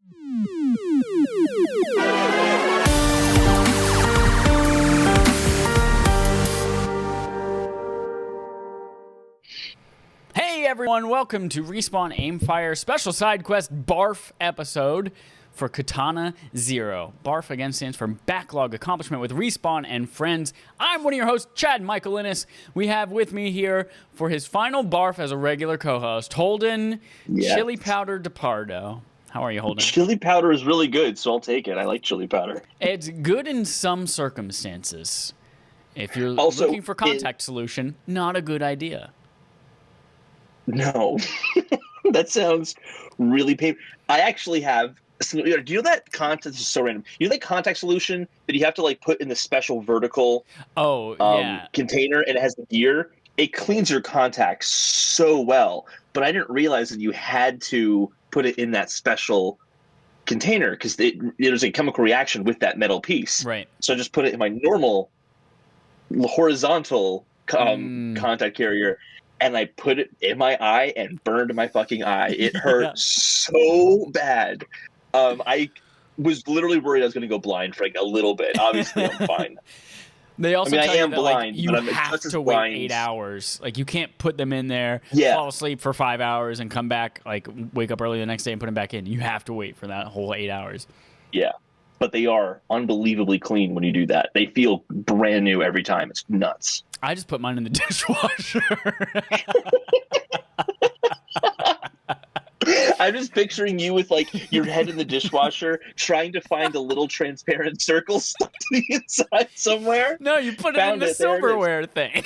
Hey everyone, welcome to Respawn Aimfire special side quest BARF episode for Katana Zero. BARF again stands for Backlog Accomplishment with Respawn and Friends. I'm one of your hosts, Chad Michael Innes. We have with me here for his final BARF as a regular co-host, Holden Chili Powder DePardo. How are you, Holden? Chili powder is really good, so I'll take it. I like chili powder. It's good in some circumstances. If you're Also, looking for contact solution, not a good idea. No. That sounds really painful. I actually have... Do you know that contact... This is so random. You know that contact solution that you have to like put in the special vertical container, and it has the gear? It cleans your contacts so well, but I didn't realize that you had to put it in that special container because there's a chemical reaction with that metal piece. Right. So I just put it in my normal horizontal contact carrier, and I put it in my eye and burned my fucking eye. It hurt so bad. I was literally worried I was going to go blind for like a little bit. Obviously, I'm fine. They also tell you that blind, like, you have to wait 8 hours. Like you can't put them in there, fall asleep for 5 hours, and come back, like wake up early the next day and put them back in. You have to wait for that whole 8 hours. Yeah, but they are unbelievably clean when you do that. They feel brand new every time. It's nuts. I just put mine in the dishwasher. I'm just picturing you with like your head in the dishwasher trying to find a little transparent circle stuck to the inside somewhere. No, you put it in the silverware thing.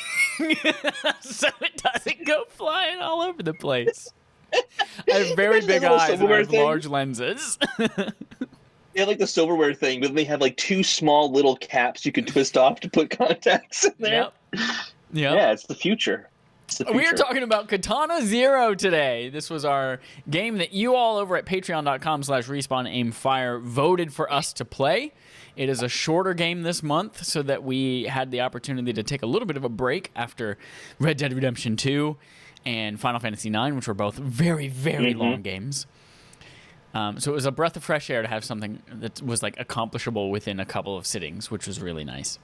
So it doesn't go flying all over the place. I have very big eyes and I have large lenses. They have like the silverware thing, but they have like two small little caps you can twist off to put contacts in there. Yep. Yeah, it's the future. We are talking about Katana Zero today. This was our game that you all over at patreon.com/respawnaimfire voted for us to play. It is a shorter game this month so that we had the opportunity to take a little bit of a break after Red Dead Redemption 2 and Final Fantasy IX, which were both very, very long games. So it was a breath of fresh air to have something that was like accomplishable within a couple of sittings, which was really nice.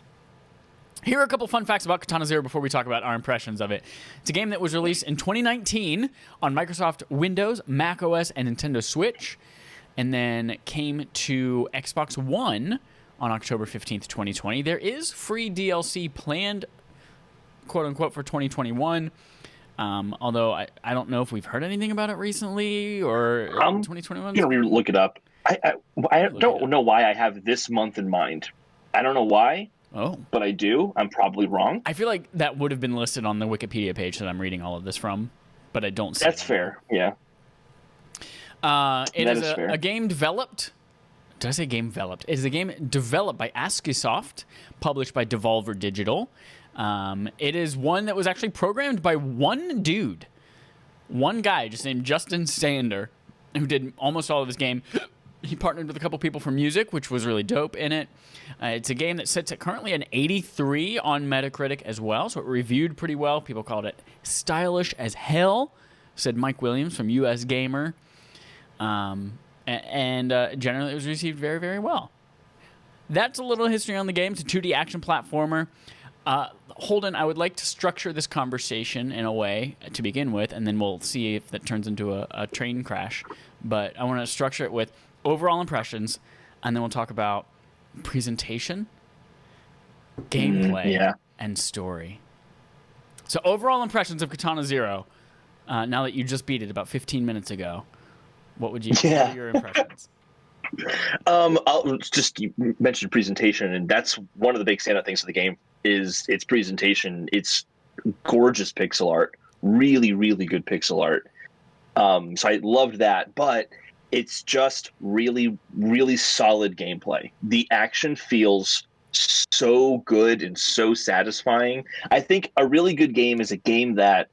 Here are a couple fun facts about Katana Zero before we talk about our impressions of it. It's a game that was released in 2019 on Microsoft Windows, Mac OS, and Nintendo Switch, and then came to Xbox One on October 15th, 2020. There is free DLC planned, quote-unquote, for 2021, although I don't know if we've heard anything about it recently or 2021. I'm going to look it up. I don't know why I have this month in mind. I don't know why. Oh. But I do. I'm probably wrong. I feel like that would have been listed on the Wikipedia page that I'm reading all of this from, but I don't see That's fair, yeah. It is a game developed... Did I say game developed? It is a game developed by ASCIIsoft, published by Devolver Digital. It is one that was actually programmed by one dude. One guy just named Justin Sander, who did almost all of his game. He partnered with a couple people for music, which was really dope in it. It's a game that sits at currently an 83 on Metacritic as well, so it reviewed pretty well. People called it stylish as hell, said Mike Williams from US Gamer. And generally it was received very, very well. That's a little history on the game. It's a 2D action platformer. Holden, I would like to structure this conversation in a way to begin with, and then we'll see if that turns into a train crash. But I want to structure it with overall impressions, and then we'll talk about presentation, gameplay, and story. So overall impressions of Katana Zero, now that you just beat it about 15 minutes ago, what are your impressions? I'll just mention presentation, and that's one of the big standout things of the game is its presentation. It's gorgeous pixel art, really, really good pixel art. So I loved that, but it's just really, really solid gameplay. The action feels so good and so satisfying. I think a really good game is a game that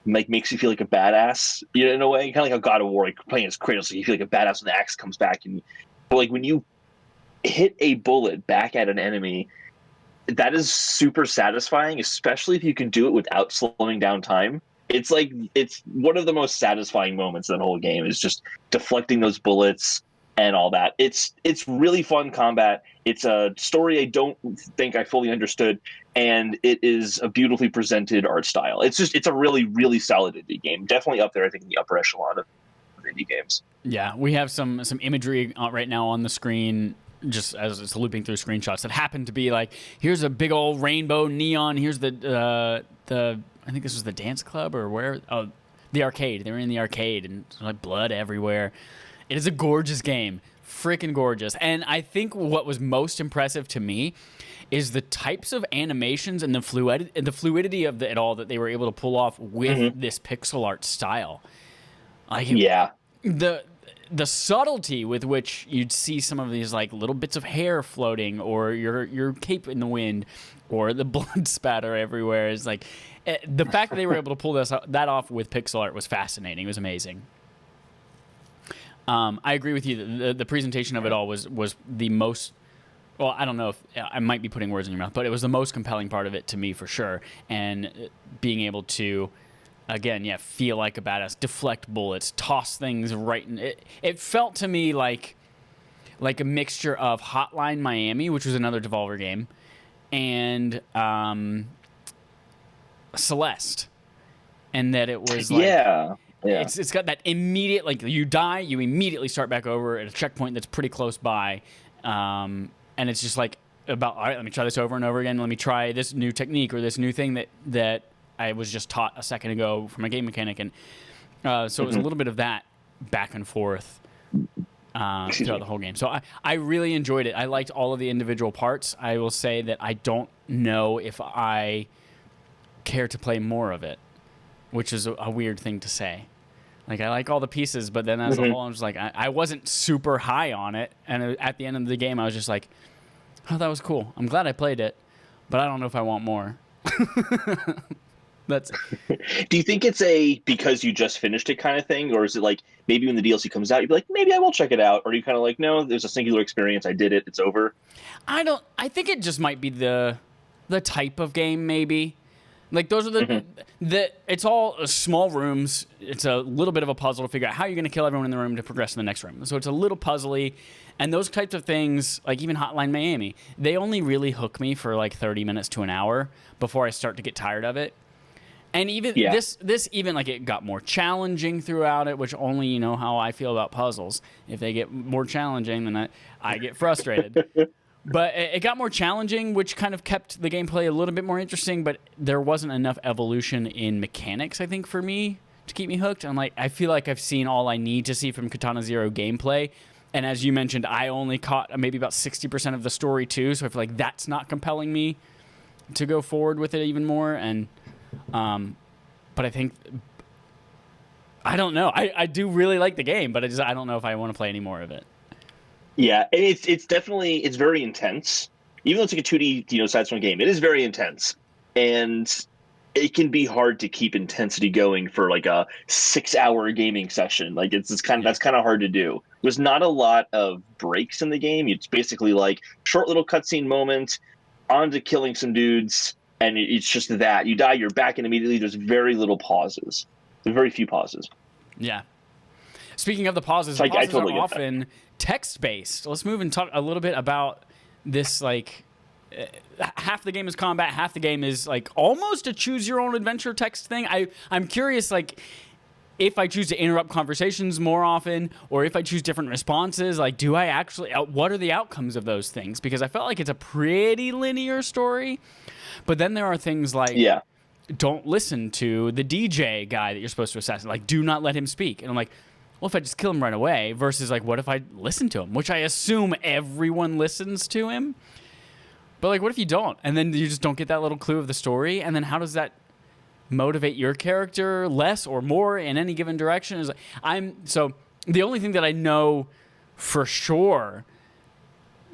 makes you feel like a badass, in a way, kind of like how God of War, like playing as Kratos, so you feel like a badass when the axe comes back. But like when you hit a bullet back at an enemy, that is super satisfying, especially if you can do it without slowing down time. It's like, it's one of the most satisfying moments of the whole game is just deflecting those bullets and all that. It's really fun combat. It's a story I don't think I fully understood, and it is a beautifully presented art style. It's a really, really solid indie game. Definitely up there, I think, in the upper echelon of indie games. Yeah, we have some imagery right now on the screen, just as it's looping through screenshots that happen to be like, here's a big old rainbow neon. Here's the I think this was the dance club or where? Oh, the arcade. They were in the arcade and like blood everywhere. It is a gorgeous game, freaking gorgeous. And I think what was most impressive to me is the types of animations and the fluidity of it all that they were able to pull off with this pixel art style. Like, yeah. The subtlety with which you'd see some of these like little bits of hair floating, or your cape in the wind, or the blood spatter everywhere is like, the fact that they were able to pull that off with pixel art was fascinating. It was amazing. I agree with you. The presentation of it all was the most. Well, I don't know if I might be putting words in your mouth, but it was the most compelling part of it to me for sure. And being able to, again, feel like a badass, deflect bullets, toss things right in it. It felt to me like a mixture of Hotline Miami, which was another Devolver game, and Celeste, and that it was like, yeah. It's got that immediate, like, you die, you immediately start back over at a checkpoint that's pretty close by, and it's just like about, all right, let me try this over and over again. Let me try this new technique or this new thing that I was just taught a second ago from a game mechanic, and so it was a little bit of that back and forth throughout the whole game. So I really enjoyed it. I liked all of the individual parts. I will say that I don't know if I care to play more of it, which is a weird thing to say. Like, I like all the pieces, but then as a whole, I'm just like, I wasn't super high on it. And at the end of the game, I was just like, oh, that was cool. I'm glad I played it, but I don't know if I want more. That's. Do you think it's a because you just finished it kind of thing, or is it like maybe when the DLC comes out, you'd be like, maybe I will check it out, or are you kind of like, no, there's a singular experience, I did it, it's over? I think it just might be the type of game, maybe. Like, those are it's all small rooms. It's a little bit of a puzzle to figure out how you're going to kill everyone in the room to progress to the next room. So it's a little puzzly. And those types of things, like even Hotline Miami, they only really hook me for like 30 minutes to an hour before I start to get tired of it. And even this even, like, it got more challenging throughout it, which only you know how I feel about puzzles. If they get more challenging, then I get frustrated. But it got more challenging, which kind of kept the gameplay a little bit more interesting, but there wasn't enough evolution in mechanics, I think, for me to keep me hooked. I'm like, I feel like I've seen all I need to see from Katana Zero gameplay. And as you mentioned, I only caught maybe about 60% of the story too, so I feel like that's not compelling me to go forward with it even more. And but I think, I don't know. I do really like the game, but I don't know if I want to play any more of it. Yeah, and it's definitely, it's very intense. Even though it's like a 2D, side-scrolling game, it is very intense, and it can be hard to keep intensity going for like a 6-hour gaming session. Like, that's kind of hard to do. There's not a lot of breaks in the game. It's basically like short little cutscene moment, on to killing some dudes, and it's just that you die, you're back in immediately. There's very little pauses. There's very few pauses. Yeah. Speaking of the pauses, so pauses totally are often text-based. Let's move and talk a little bit about this. Like, half the game is combat, half the game is like almost a choose-your-own-adventure text thing. I'm curious, like, if I choose to interrupt conversations more often, or if I choose different responses, like, do I actually, what are the outcomes of those things? Because I felt like it's a pretty linear story, but then there are things like, don't listen to the DJ guy that you're supposed to assassinate. Like, do not let him speak. And I'm like, well, if I just kill him right away, versus like, what if I listen to him? Which I assume everyone listens to him. But like, what if you don't? And then you just don't get that little clue of the story. And then how does that motivate your character less or more in any given direction? So the only thing that I know for sure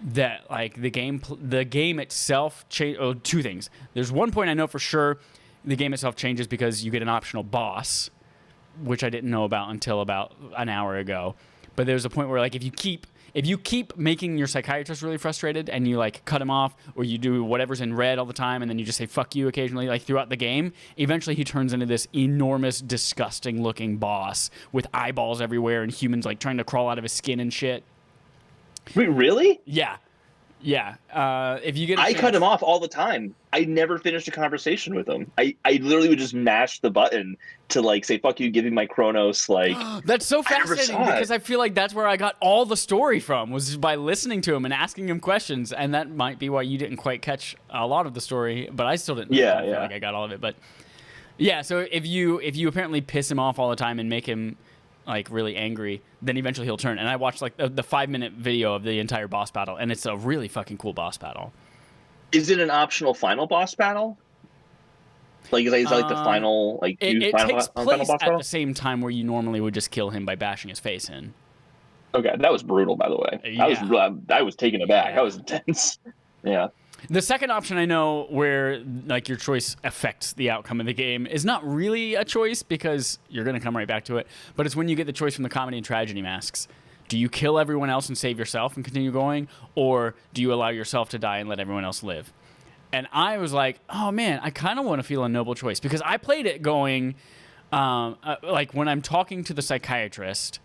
that like the game itself two things. There's one point I know for sure the game itself changes because you get an optional boss, which I didn't know about until about an hour ago. But there's a point where, like, if you keep making your psychiatrist really frustrated and you like cut him off, or you do whatever's in red all the time and then you just say fuck you occasionally, like throughout the game, eventually he turns into this enormous, disgusting looking boss with eyeballs everywhere and humans like trying to crawl out of his skin and shit. Wait, really? Yeah. Yeah. If you get a I cut chance. him off all the time. I never finished a conversation with him. I literally would just mash the button to like say "fuck you," give me my Chronos. Like That's so I never fascinating saw because it. I feel like that's where I got all the story from, was just by listening to him and asking him questions. And that might be why you didn't quite catch a lot of the story, but I still didn't Yeah, feel yeah. like I got all of it. But yeah, so if you apparently piss him off all the time and make him like really angry, then eventually he'll turn. And I watched like the 5-minute video of the entire boss battle, and it's a really fucking cool boss battle. Is it an optional final boss battle? Like is that like the final like It takes final place boss at the battle? same time where you normally would just kill him by bashing his face in. Okay, that was brutal, by the way. Yeah. I was taken aback. Yeah. That was intense. Yeah. The second option I know where like your choice affects the outcome of the game is not really a choice because you're going to come right back to it, but it's when you get the choice from the comedy and tragedy masks. Do you kill everyone else and save yourself and continue going, or do you allow yourself to die and let everyone else live? And I was like, oh man, I kind of want to feel a noble choice because I played it going, like when I'm talking to the psychiatrist,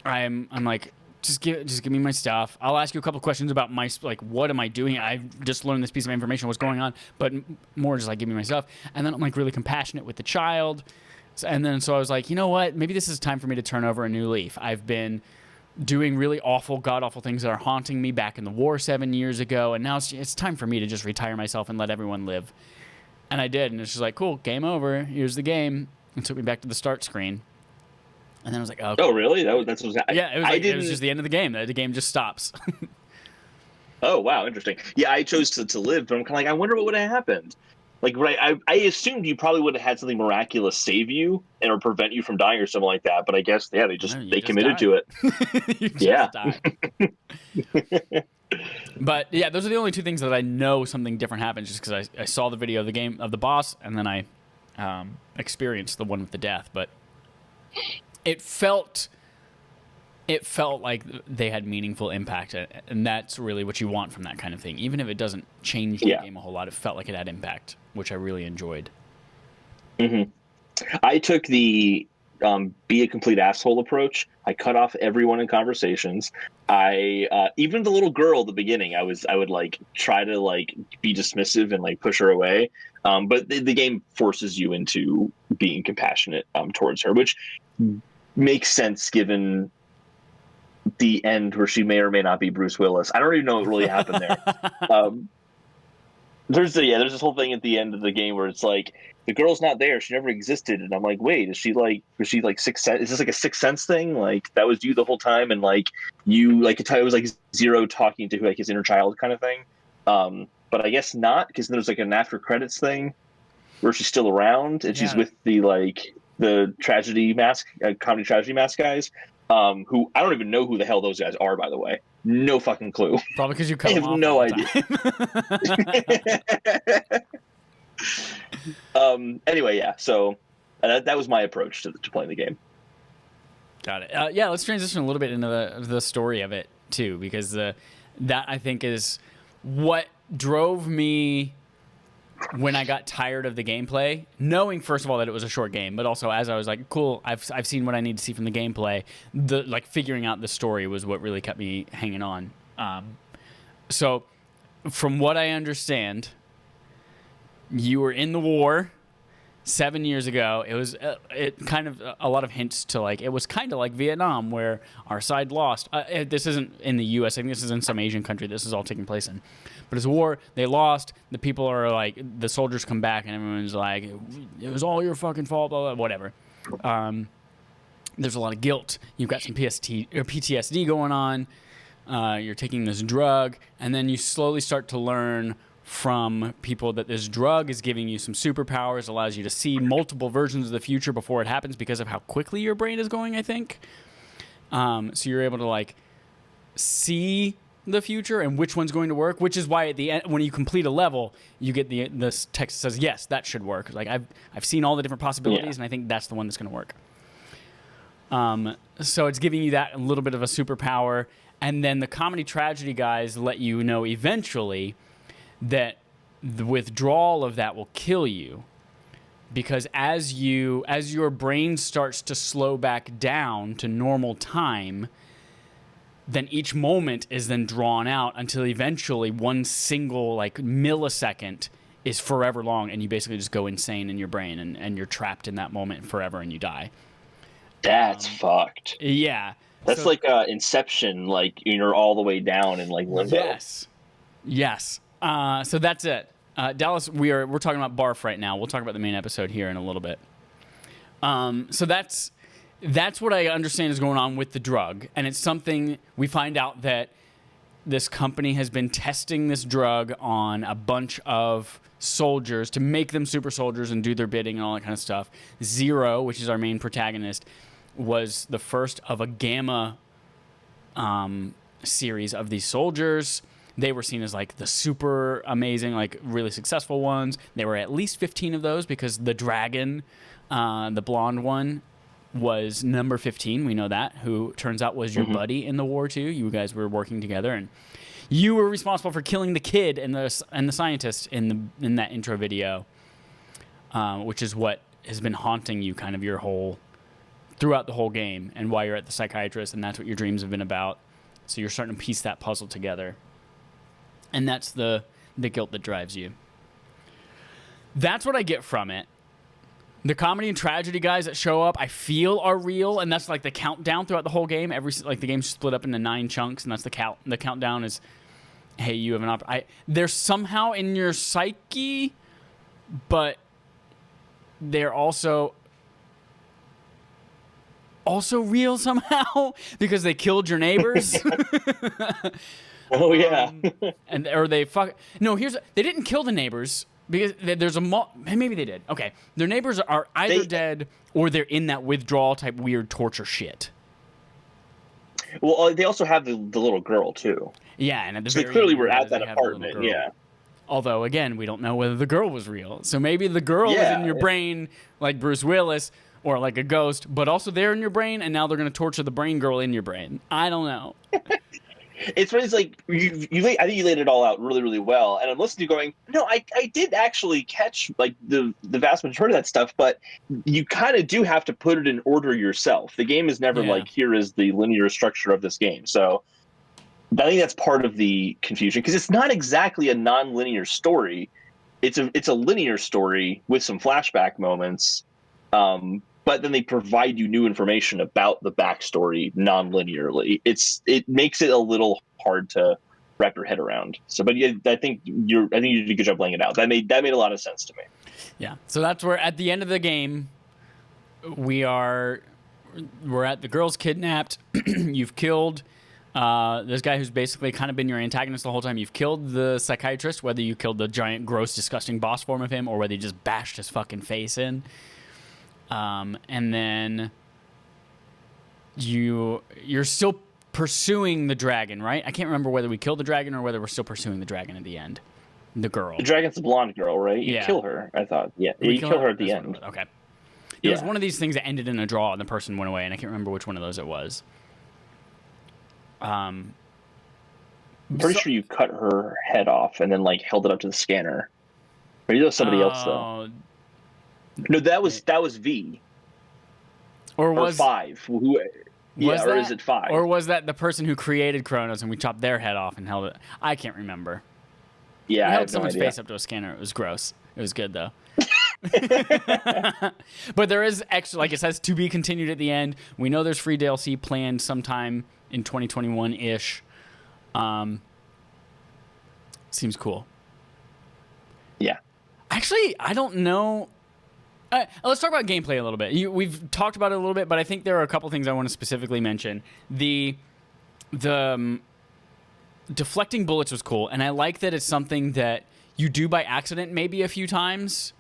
I'm like, just give me my stuff. I'll ask you a couple questions about my like what am I doing? I've just learned this piece of information. What's going on? But more just like give me my stuff. And then I'm like really compassionate with the child. And then so I was like, you know what? Maybe this is time for me to turn over a new leaf. I've been doing really awful, god awful things that are haunting me back in the war 7 years ago, and now it's time for me to just retire myself and let everyone live. And I did, and it's just like, cool, game over. Here's the game. And took me back to the start screen. And then I was like, oh, Oh, really? That's what yeah, it was like, I it was just the end of the game. The game just stops. Oh, wow, interesting. Yeah, I chose to live, but I'm kind of like, I wonder what would have happened. Like, right, I assumed you probably would have had something miraculous save you and or prevent you from dying or something like that. But I guess, yeah, No, you they just committed die. to it. You just Yeah. die. But yeah, those are the only two things that I know something different happens, just because I saw the video of the game of the boss, and then I experienced the one with the death. But it felt like they had meaningful impact, and that's really what you want from that kind of thing. Even if it doesn't change the game a whole lot, it felt like it had impact, which I really enjoyed. Mm-hmm. I took the be a complete asshole approach. I cut off everyone in conversations. I even the little girl at the beginning, I would like try to like be dismissive and like push her away. But the game forces you into being compassionate towards her, which makes sense given the end where she may or may not be Bruce Willis. I don't even know what really happened there. There's this whole thing at the end of the game where it's like the girl's not there, she never existed, and I'm like, wait, was she like Sixth Sense? Is this like a Sixth Sense thing? Like that was you the whole time, and like you like it was like Zero talking to like his inner child kind of thing. But I guess not, because there's like an after credits thing where she's still around and she's with the tragedy mask, comedy tragedy mask guys. Who I don't even know who the hell those guys are, by the way. No fucking clue. Probably because you cut I them have off no all idea. Anyway, yeah. So that was my approach to playing the game. Got it. Yeah, let's transition a little bit into the story of it too, because that I think is what drove me when I got tired of the gameplay, knowing first of all that it was a short game, but also as I was like, cool, I've seen what I need to see from the gameplay. The like figuring out the story was what really kept me hanging on. So, from what I understand, you were in the war 7 years ago. It was it kind of a lot of hints to like it was kind of like Vietnam, where our side lost. This isn't in the U.S. I think this is in some Asian country. This is all taking place in. But it's a war. They lost. The people are like, the soldiers come back, and everyone's like, it was all your fucking fault, blah, blah, whatever. There's a lot of guilt. You've got some PTSD going on. You're taking this drug, and then you slowly start to learn from people that this drug is giving you some superpowers, allows you to see multiple versions of the future before it happens because of how quickly your brain is going, I think. So you're able to like see the future and which one's going to work, which is why at the end, when you complete a level, you get the text that says, yes, that should work. Like I've seen all the different possibilities, and I think that's the one that's going to work. So it's giving you that a little bit of a superpower, and then the comedy tragedy guys let you know eventually that the withdrawal of that will kill you, because as your brain starts to slow back down to normal time, then each moment is then drawn out until eventually one single like millisecond is forever long, and you basically just go insane in your brain, and you're trapped in that moment forever, and you die. That's fucked. Yeah. That's So- like Inception, like you're all the way down in like limbo. Yes. So that's it. Dallas, we're talking about BARF right now. We'll talk about the main episode here in a little bit. So that's what I understand is going on with the drug, and it's something we find out that this company has been testing this drug on a bunch of soldiers to make them super soldiers and do their bidding and all that kind of stuff. Zero, which is our main protagonist, was the first of a Gamma series of these soldiers. They were seen as like the super amazing, like really successful ones. There were at least 15 of those because the dragon, the blonde one, was number 15. We know that, who turns out was your buddy in the war too. You guys were working together, and you were responsible for killing the kid and the scientist in that intro video, which is what has been haunting you kind of throughout the whole game, and why you're at the psychiatrist, and that's what your dreams have been about. So you're starting to piece that puzzle together. And that's the guilt that drives you. That's what I get from it. The comedy and tragedy guys that show up, I feel are real, and that's like the countdown throughout the whole game. The game's split up into 9 chunks, and that's the countdown is, hey, you have an they're somehow in your psyche, but they're also real somehow because they killed your neighbors. Oh yeah. They didn't kill the neighbors because there's maybe they did. Okay, their neighbors are either dead or they're in that withdrawal type weird torture shit. Well, they also have the little girl too. Yeah, and at the so very they clearly end, were at that they have the little apartment. girl. Yeah. Although again, we don't know whether the girl was real. So maybe the girl was in your brain like Bruce Willis or like a ghost, but also they're in your brain, and now they're going to torture the brain girl in your brain. I don't know. It's funny. It's like I think you laid it all out really, really well. And I'm listening to you going, no, I did actually catch like the vast majority of that stuff, but you kind of do have to put it in order yourself. The game is never like, here is the linear structure of this game. So I think that's part of the confusion, because it's not exactly a non-linear story. It's a linear story with some flashback moments. But then they provide you new information about the backstory non-linearly. It makes it a little hard to wrap your head around. So, but yeah, I think you did a good job laying it out. That made a lot of sense to me. Yeah. So that's where at the end of the game, we're at the girl's kidnapped. You've killed this guy who's basically kind of been your antagonist the whole time. You've killed the psychiatrist, whether you killed the giant, gross, disgusting boss form of him or whether you just bashed his fucking face in. And then you're still pursuing the dragon, right? I can't remember whether we killed the dragon or whether we're still pursuing the dragon at the end. The girl. The dragon's the blonde girl, right? You kill her, I thought. Yeah, you kill her at the end. Okay. It was one of these things that ended in a draw and the person went away, and I can't remember which one of those it was. I'm pretty sure you cut her head off and then like held it up to the scanner. Or you know somebody else though. No, that was V. Or 5. Is it 5? Or was that the person who created Kronos and we chopped their head off and held it? I can't remember. Yeah, we held someone's face up to a scanner. It was gross. It was good though. But there is extra, like it says, to be continued at the end. We know there's free DLC planned sometime in 2021-ish. Seems cool. Yeah. Actually, I don't know. Let's talk about gameplay a little bit. We've talked about it a little bit, but I think there are a couple things I want to specifically mention. The deflecting bullets was cool, and I like that it's something that you do by accident maybe a few times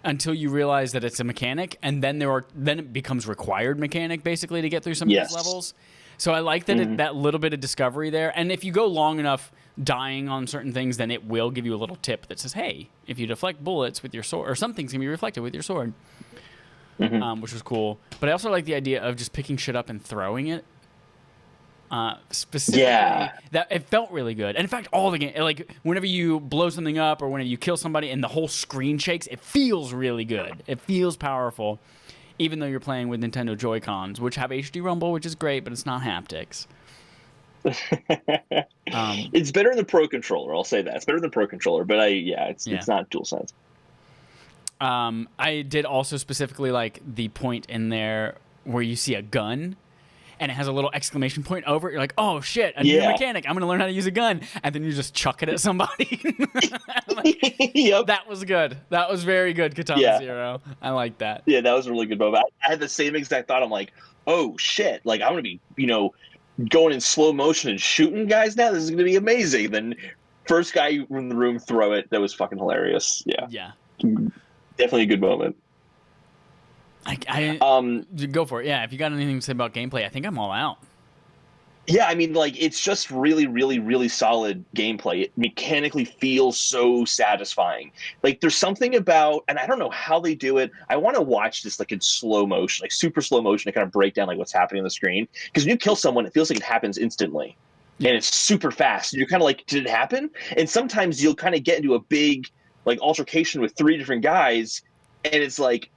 until you realize that it's a mechanic, and then it becomes required mechanic basically to get through some of these levels. So I like that that little bit of discovery there. And if you go long enough dying on certain things, then it will give you a little tip that says, hey, if you deflect bullets with your sword, or something's going to be reflected with your sword, which was cool. But I also like the idea of just picking shit up and throwing it. Specifically, that it felt really good. And in fact, all the game, like whenever you blow something up or whenever you kill somebody and the whole screen shakes, it feels really good. It feels powerful. Even though you're playing with Nintendo Joy-Cons, which have HD Rumble, which is great, but it's not haptics. It's better than the Pro Controller. I'll say that it's better than the Pro Controller, but it's not DualSense. I did also specifically like the point in there where you see a gun and it has a little exclamation point over it. You're like, oh shit, a new mechanic. I'm going to learn how to use a gun. And then you just chuck it at somebody. Like, Yep. That was good. That was very good, Katana Zero. I like that. Yeah, that was a really good moment. I had the same exact thought. I'm like, oh shit, like I'm going to be, going in slow motion and shooting guys now. This is going to be amazing. Then first guy in the room, throw it. That was fucking hilarious. Yeah. Yeah. Definitely a good moment. Go for it. Yeah, if you got anything to say about gameplay, I think I'm all out. Yeah, I mean, like, it's just really, really, really solid gameplay. It mechanically feels so satisfying. Like, there's something about, and I don't know how they do it. I want to watch this, like, in slow motion, like super slow motion, to kind of break down, like, what's happening on the screen. Because when you kill someone, it feels like it happens instantly. Yeah. And it's super fast. You're kind of like, did it happen? And sometimes you'll kind of get into a big, like, altercation with 3 different guys, and it's like,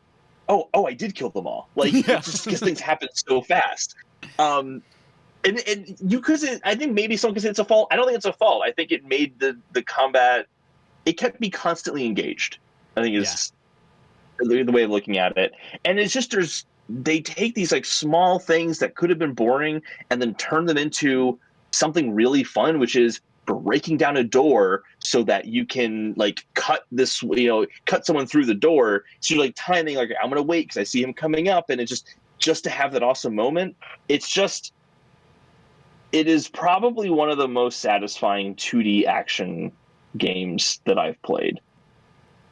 oh, I did kill them all. Like, it's just because things happen so fast. And you could say, I think maybe someone could say it's a fault. I don't think it's a fault. I think it made the combat, it kept me constantly engaged, I think is the way of looking at it. And it's just, they take these like small things that could have been boring and then turn them into something really fun, which is breaking down a door so that you can like cut someone through the door. So you're like timing, like, I'm going to wait because I see him coming up. And it's just to have that awesome moment. It is probably one of the most satisfying 2D action games that I've played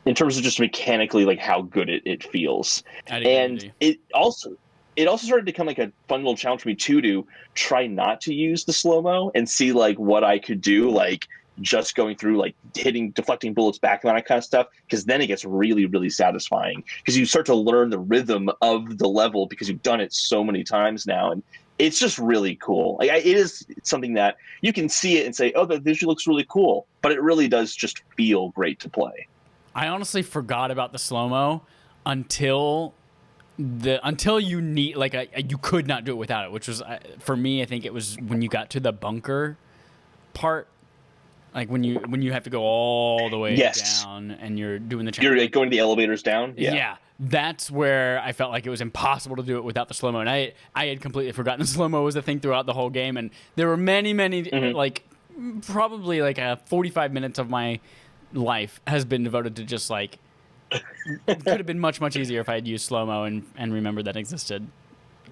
in terms of just mechanically, like how good it feels. And it also started to become like a fun little challenge for me too, to try not to use the slow-mo and see like what I could do, like just going through, like deflecting bullets back and that kind of stuff. Because then it gets really, really satisfying because you start to learn the rhythm of the level because you've done it so many times now. And it's just really cool. Like, it is something that you can see it and say, oh, the visual looks really cool, but it really does just feel great to play. I honestly forgot about the slow-mo until you need, like, you could not do it without it, which was, for me, I think it was when you got to the bunker part, like when you have to go all the way down and you're doing the challenge. You're like going the elevators down? Yeah. That's where I felt like it was impossible to do it without the slow-mo. And I had completely forgotten the slow-mo was a thing throughout the whole game. And there were many, like, probably like 45 minutes of my life has been devoted to just like, it could have been much, much easier if I had used slow-mo and remembered that existed.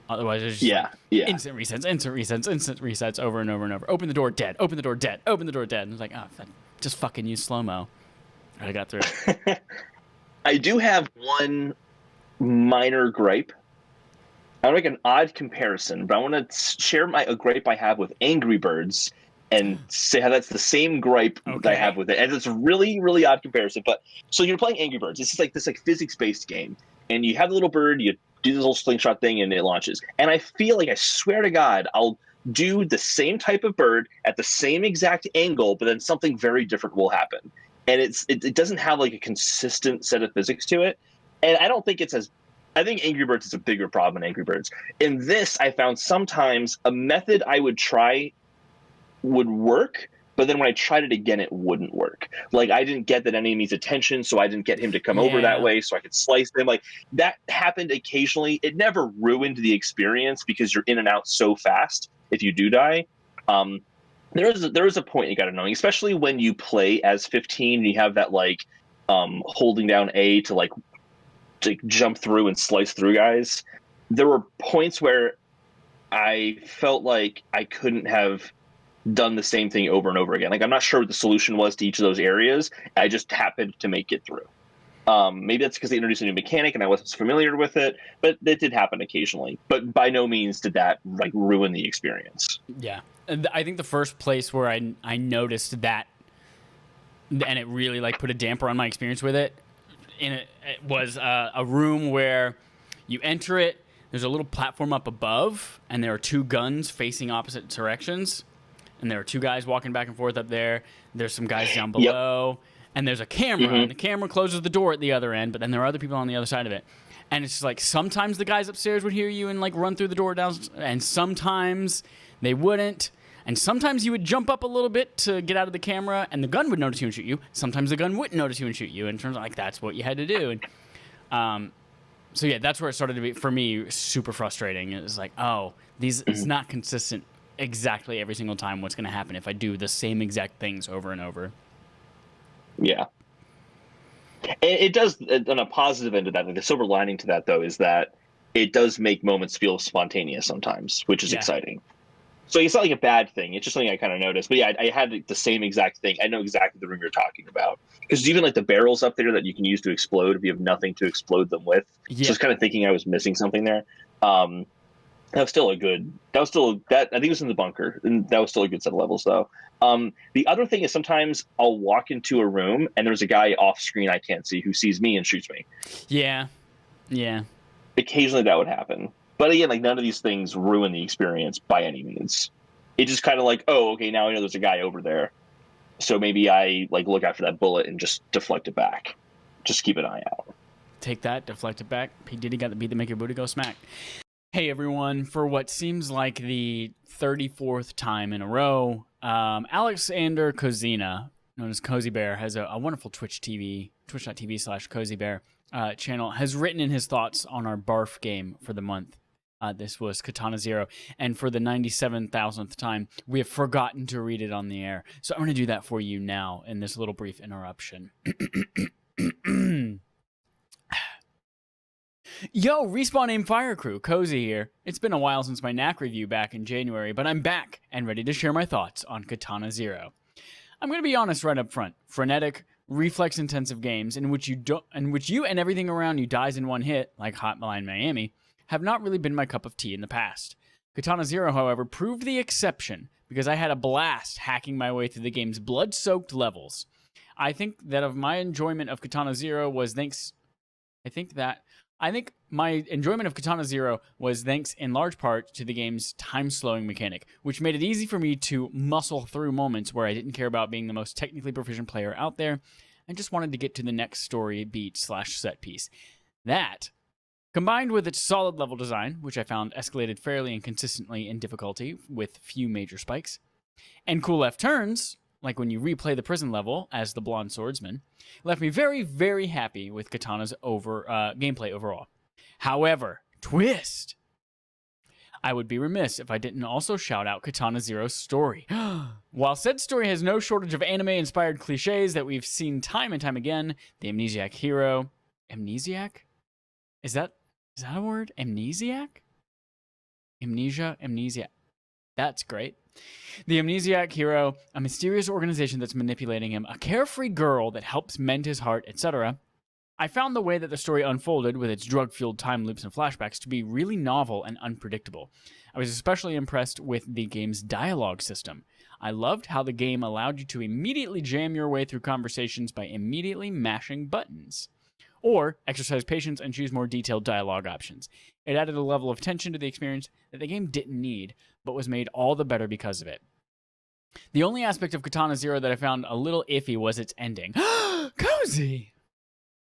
Otherwise, it's just instant resets over and over and over. Open the door, dead. Open the door, dead. Open the door, dead. And it's like, just fucking use slow-mo. I got through it. I do have one minor gripe. I want to make an odd comparison, but I want to share a gripe I have with Angry Birds and say how that's the same gripe that I have with it. And it's a really, really odd comparison. But so you're playing Angry Birds. It's like this like physics-based game. And you have the little bird, you do this little slingshot thing, and it launches. And I feel like, I swear to God, I'll do the same type of bird at the same exact angle, but then something very different will happen. And it doesn't have like a consistent set of physics to it. And I don't think I think Angry Birds is a bigger problem than Angry Birds. In this, I found sometimes a method I would try would work, but then when I tried it again, it wouldn't work. Like, I didn't get that enemy's attention, so I didn't get him to come over that way so I could slice them. Like, that happened occasionally. It never ruined the experience because you're in and out so fast if you do die. There is a point you got to know, especially when you play as 15 and you have that like holding down A to like jump through and slice through guys. There were points where I felt like I couldn't have done the same thing over and over again. Like, I'm not sure what the solution was to each of those areas. I just happened to make it through. Maybe that's because they introduced a new mechanic and I wasn't familiar with it, but it did happen occasionally. But by no means did that like ruin the experience. Yeah. I think the first place where I noticed that, and it really like put a damper on my experience with it, it was a room where you enter it. There's a little platform up above, and there are 2 guns facing opposite directions, and there are 2 guys walking back and forth up there. There's some guys down below, and there's a camera, and the camera closes the door at the other end, but then there are other people on the other side of it. And it's just like sometimes the guys upstairs would hear you and like run through the door down, and sometimes they wouldn't. And sometimes you would jump up a little bit to get out of the camera, and the gun would notice you and shoot you. Sometimes the gun wouldn't notice you and shoot you. And it turns out like that's what you had to do. And so yeah, that's where it started to be for me super frustrating. It was like, oh, it's not consistent exactly every single time what's going to happen if I do the same exact things over and over. Yeah. It does, on a positive end of that, like the silver lining to that, though, is that it does make moments feel spontaneous sometimes, which is exciting. So it's not like a bad thing. It's just something I kind of noticed. But yeah, I had the same exact thing. I know exactly the room you're talking about. Because even like the barrels up there that you can use to explode if you have nothing to explode them with. Yeah. So I was kind of thinking I was missing something there. That was still I think it was in the bunker. And that was still a good set of levels, though. The other thing is sometimes I'll walk into a room and there's a guy off screen I can't see who sees me and shoots me. Yeah. Yeah. Occasionally that would happen. But again, like none of these things ruin the experience by any means. It just kind of like, oh, okay, now I know there's a guy over there. So maybe I like look after that bullet and just deflect it back. Just keep an eye out. Take that, deflect it back. P. Diddy got the beat to make your booty go smack. Hey everyone, for what seems like the 34th time in a row, Alexander Kozina, known as Cozy Bear, has a wonderful twitch.tv/Cozy Bear channel, has written in his thoughts on our BARF game for the month. This was Katana Zero, and for the 97,000th time, we have forgotten to read it on the air. So I'm going to do that for you now in this little brief interruption. Yo, Respawn Aim Fire Crew, Cozy here. It's been a while since my knack review back in January, but I'm back and ready to share my thoughts on Katana Zero. I'm going to be honest right up front. Frenetic, reflex-intensive games in which you and everything around you dies in one hit, like Hotline Miami, have not really been my cup of tea in the past. Katana Zero, however, proved the exception because I had a blast hacking my way through the game's blood-soaked levels. I think my enjoyment of Katana Zero was thanks in large part to the game's time-slowing mechanic, which made it easy for me to muscle through moments where I didn't care about being the most technically proficient player out there and just wanted to get to the next story beat/set piece. That, combined with its solid level design, which I found escalated fairly and consistently in difficulty with few major spikes, and cool left turns, like when you replay the prison level as the blonde swordsman, left me very, very happy with Katana's gameplay overall. However, twist! I would be remiss if I didn't also shout out Katana Zero's story. While said story has no shortage of anime-inspired cliches that we've seen time and time again, the Amnesiac Hero... Amnesiac? Is that a word? Amnesiac? Amnesia. That's great. The Amnesiac Hero, a mysterious organization that's manipulating him, a carefree girl that helps mend his heart, etc. I found the way that the story unfolded with its drug-fueled time loops and flashbacks to be really novel and unpredictable. I was especially impressed with the game's dialogue system. I loved how the game allowed you to immediately jam your way through conversations by immediately mashing buttons, or exercise patience and choose more detailed dialogue options. It added a level of tension to the experience that the game didn't need, but was made all the better because of it. The only aspect of Katana Zero that I found a little iffy was its ending. Cozy!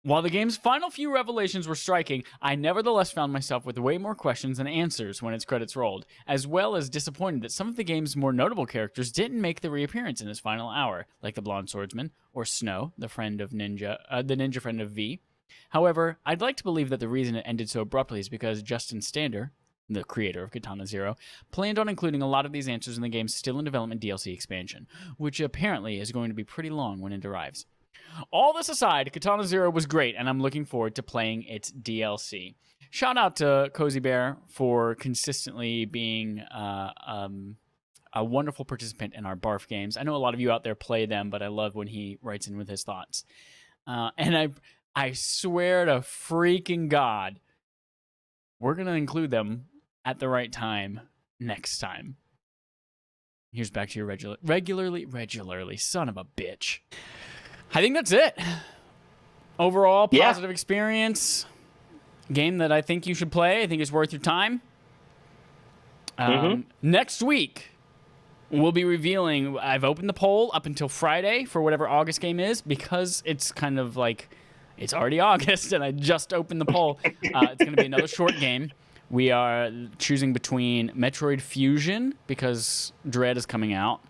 While the game's final few revelations were striking, I nevertheless found myself with way more questions than answers when its credits rolled, as well as disappointed that some of the game's more notable characters didn't make the reappearance in its final hour, like the blonde swordsman, or Snow, the ninja friend of V. However, I'd like to believe that the reason it ended so abruptly is because Justin Stander, the creator of Katana Zero, planned on including a lot of these answers in the game's still-in-development DLC expansion, which apparently is going to be pretty long when it arrives. All this aside, Katana Zero was great, and I'm looking forward to playing its DLC. Shout out to Cozy Bear for consistently being a wonderful participant in our BARF games. I know a lot of you out there play them, but I love when he writes in with his thoughts. And I swear to freaking God, we're going to include them at the right time next time. Here's back to your regularly, son of a bitch. I think that's it. Overall, positive experience. Game that I think you should play. I think it's worth your time. Next week, we'll be revealing... I've opened the poll up until Friday for whatever August game is, because it's kind of like... It's already August, and I just opened the poll. It's going to be another short game. We are choosing between Metroid Fusion, because Dread is coming out.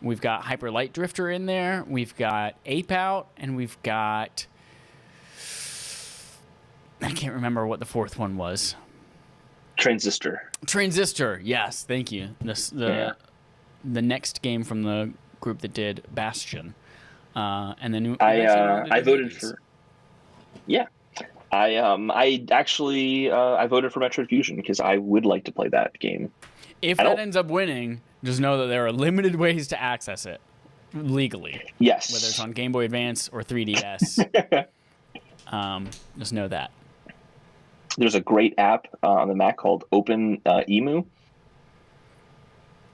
We've got Hyper Light Drifter in there. We've got Ape Out, and we've got... I can't remember what the fourth one was. Transistor, yes, thank you. The next game from the group that did Bastion. And then I voted for... Yeah. I actually voted for Metroid Fusion because I would like to play that game. If that ends up winning, just know that there are limited ways to access it legally. Yes. Whether it's on Game Boy Advance or 3DS. Just know that. There's a great app on the Mac called Open Emu.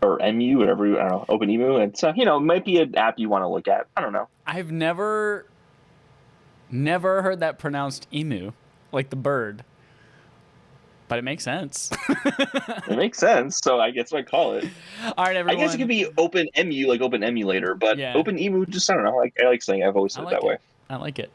Or MU, whatever, I don't know, Open Emu. It's, it might be an app you want to look at. I don't know. I've never heard that pronounced emu, like the bird. But it makes sense. It makes sense, so I guess I call it. All right, everyone. I guess it could be Open MU, like Open Emulator, but Open Emu, just, I don't know. I like saying I've always said it that way. I like it.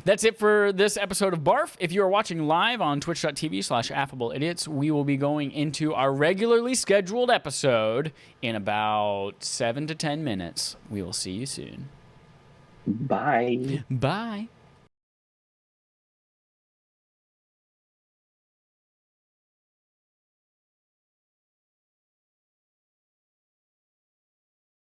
That's it for this episode of BARF. If you are watching live on twitch.tv/affableidiots, we will be going into our regularly scheduled episode in about 7 to 10 minutes. We will see you soon. Bye. Bye.